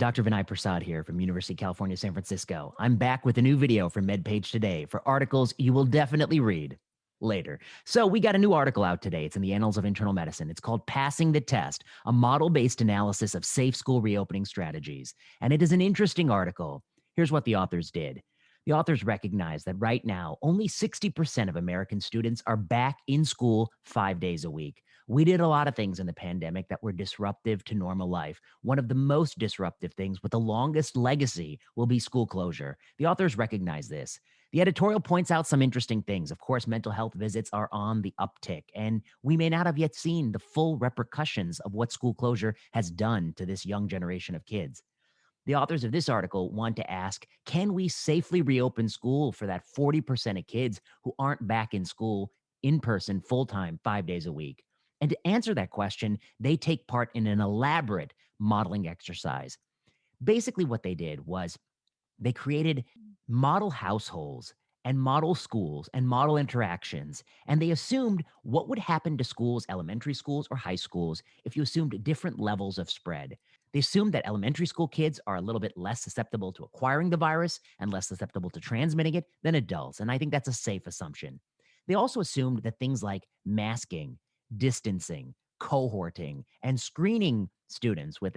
Dr. Vinay Prasad here from University of California, San Francisco. I'm back with a new video from MedPage Today for articles you will definitely read later. So we got a new article out today. It's in the Annals of Internal Medicine. It's called Passing the Test, a model-based analysis of safe school reopening strategies. And it is an interesting article. Here's what the authors did. The authors recognize that right now, only 60% of American students are back in school 5 days a week. We did a lot of things in the pandemic that were disruptive to normal life. One of the most disruptive things with the longest legacy will be school closure. The authors recognize this. The editorial points out some interesting things. Of course, mental health visits are on the uptick, and we may not have yet seen the full repercussions of what school closure has done to this young generation of kids. The authors of this article want to ask, can we safely reopen school for that 40% of kids who aren't back in school in person full-time 5 days a week? And to answer that question, they take part in an elaborate modeling exercise. Basically, what they did was they created model households and model schools and model interactions. And they assumed what would happen to schools, elementary schools or high schools, if you assumed different levels of spread. They assumed that elementary school kids are a little bit less susceptible to acquiring the virus and less susceptible to transmitting it than adults. And I think that's a safe assumption. They also assumed that things like masking, distancing, cohorting, and screening students with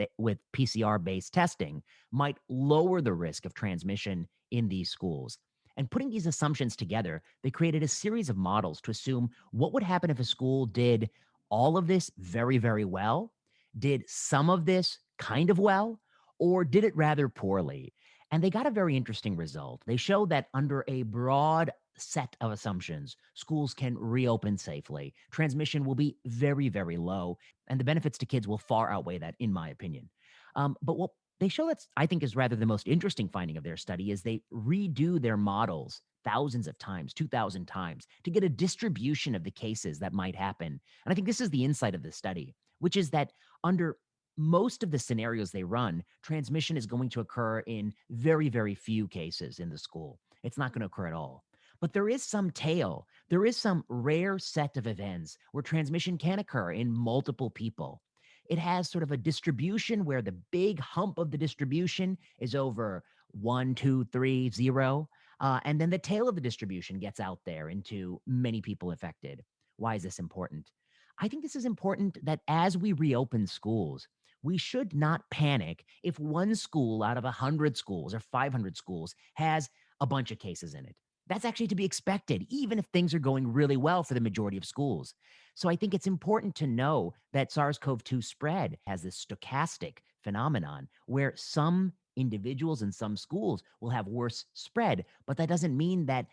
PCR-based testing might lower the risk of transmission in these schools. And putting these assumptions together, they created a series of models to assume what would happen if a school did all of this very, very well, did some of this kind of well, or did it rather poorly. And they got a very interesting result. They showed that under a broad set of assumptions, schools can reopen safely. Transmission will be very, very low, and the benefits to kids will far outweigh that, in my opinion. But what they show that I think is rather the most interesting finding of their study is they redo their models thousands of times, 2,000 times, to get a distribution of the cases that might happen. And I think this is the insight of the study, which is that under most of the scenarios they run, transmission is going to occur in very, very few cases in the school. It's not going to occur at all. But there is some tail. There is some rare set of events where transmission can occur in multiple people. It has sort of a distribution where the big hump of the distribution is over 1, 2, 3, 0. And then the tail of the distribution gets out there into many people affected. Why is this important? I think this is important that as we reopen schools, we should not panic if one school out of 100 schools or 500 schools has a bunch of cases in it. That's actually to be expected, even if things are going really well for the majority of schools. So I think it's important to know that SARS-CoV-2 spread has this stochastic phenomenon where some individuals in some schools will have worse spread, but that doesn't mean that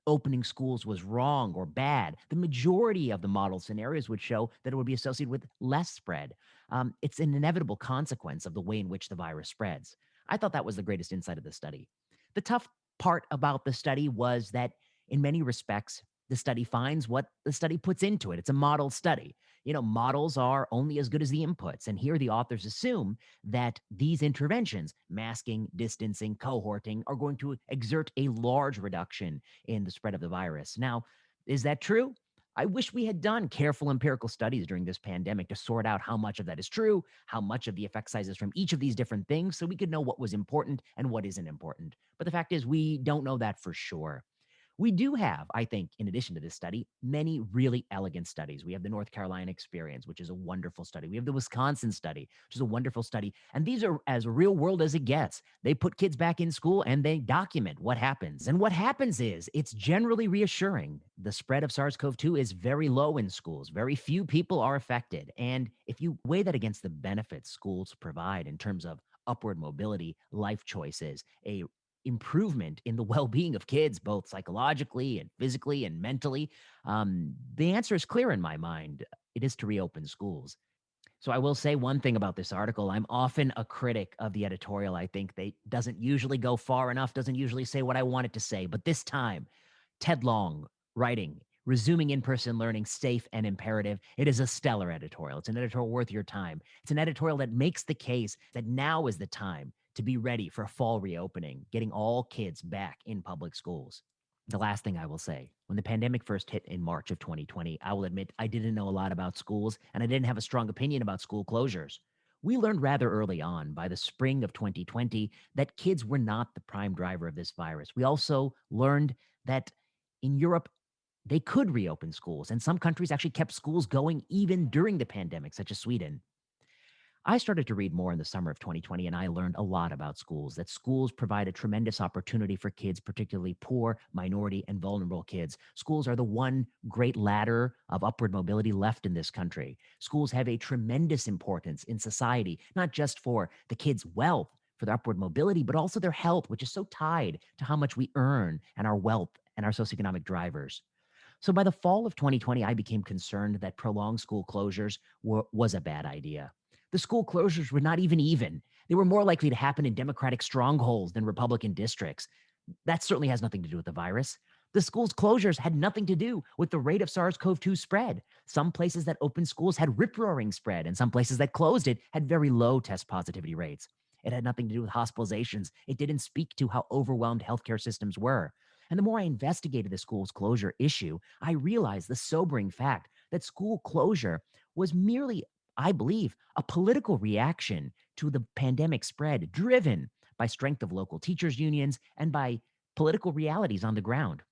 opening schools was wrong or bad. The majority of the model scenarios would show that it would be associated with less spread. It's an inevitable consequence of the way in which the virus spreads. I thought that was the greatest insight of the study. The tough part about the study was that in many respects, the study finds what the study puts into it. It's a model study. Models are only as good as the inputs. And here the authors assume that these interventions, masking, distancing, cohorting, are going to exert a large reduction in the spread of the virus. Now, is that true? I wish we had done careful empirical studies during this pandemic to sort out how much of that is true, how much of the effect sizes from each of these different things, so we could know what was important and what isn't important. But the fact is, we don't know that for sure. We do have, I think, in addition to this study, many really elegant studies. We have the North Carolina experience, which is a wonderful study. We have the Wisconsin study, which is a wonderful study. And these are as real world as it gets. They put kids back in school and they document what happens. And what happens is it's generally reassuring. The spread of SARS-CoV-2 is very low in schools. Very few people are affected. And if you weigh that against the benefits schools provide in terms of upward mobility, life choices, a improvement in the well-being of kids, both psychologically and physically and mentally, the answer is clear in my mind. It is to reopen schools. So I will say one thing about this article. I'm often a critic of the editorial. I think they doesn't usually go far enough, doesn't usually say what I want it to say. But this time, Ted Long writing, resuming in-person learning safe and imperative. It is a stellar editorial. It's an editorial worth your time. It's an editorial that makes the case that now is the time to be ready for a fall reopening, getting all kids back in public schools. The last thing I will say, when the pandemic first hit in March of 2020, I will admit I didn't know a lot about schools and I didn't have a strong opinion about school closures. We learned rather early on, by the spring of 2020, that kids were not the prime driver of this virus. We also learned that in Europe, they could reopen schools, and some countries actually kept schools going even during the pandemic, such as Sweden. I started to read more in the summer of 2020, and I learned a lot about schools, that schools provide a tremendous opportunity for kids, particularly poor, minority, and vulnerable kids. Schools are the one great ladder of upward mobility left in this country. Schools have a tremendous importance in society, not just for the kids' wealth, for their upward mobility, but also their health, which is so tied to how much we earn and our wealth and our socioeconomic drivers. So by the fall of 2020, I became concerned that prolonged school closures was a bad idea. The school closures were not even. They were more likely to happen in Democratic strongholds than Republican districts. That certainly has nothing to do with the virus. The school's closures had nothing to do with the rate of SARS-CoV-2 spread. Some places that opened schools had rip-roaring spread, and some places that closed it had very low test positivity rates. It had nothing to do with hospitalizations. It didn't speak to how overwhelmed healthcare systems were. And the more I investigated the school's closure issue, I realized the sobering fact that school closure was merely, I believe, a political reaction to the pandemic spread, driven by strength of local teachers' unions and by political realities on the ground.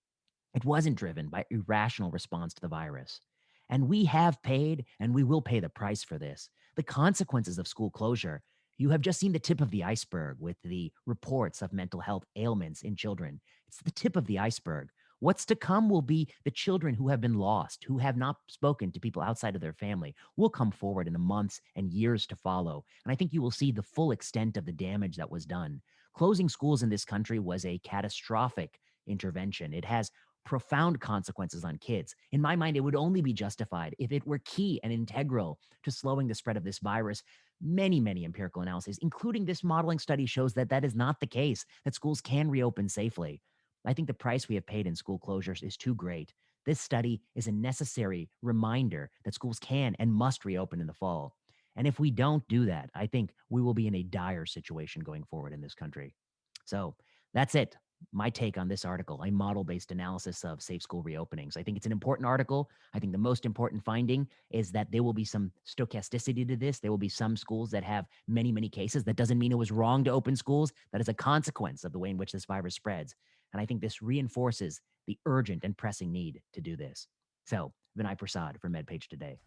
It wasn't driven by irrational response to the virus. And we have paid and we will pay the price for this. The consequences of school closure, you have just seen the tip of the iceberg with the reports of mental health ailments in children. It's the tip of the iceberg. What's to come will be the children who have been lost, who have not spoken to people outside of their family, will come forward in the months and years to follow. And I think you will see the full extent of the damage that was done. Closing schools in this country was a catastrophic intervention. It has profound consequences on kids. In my mind, it would only be justified if it were key and integral to slowing the spread of this virus. Many empirical analyses, including this modeling study, shows that that is not the case, that schools can reopen safely. I think the price we have paid in school closures is too great. This study is a necessary reminder that schools can and must reopen in the fall. And if we don't do that, I think we will be in a dire situation going forward in this country. So that's it. My take on this article, a model based analysis of safe school reopenings. I think it's an important article. I think the most important finding is that there will be some stochasticity to this. There will be some schools that have many cases. That doesn't mean it was wrong to open schools. That is a consequence of the way in which this virus spreads. And I think this reinforces the urgent and pressing need to do this. So, Vinay Prasad for MedPage Today.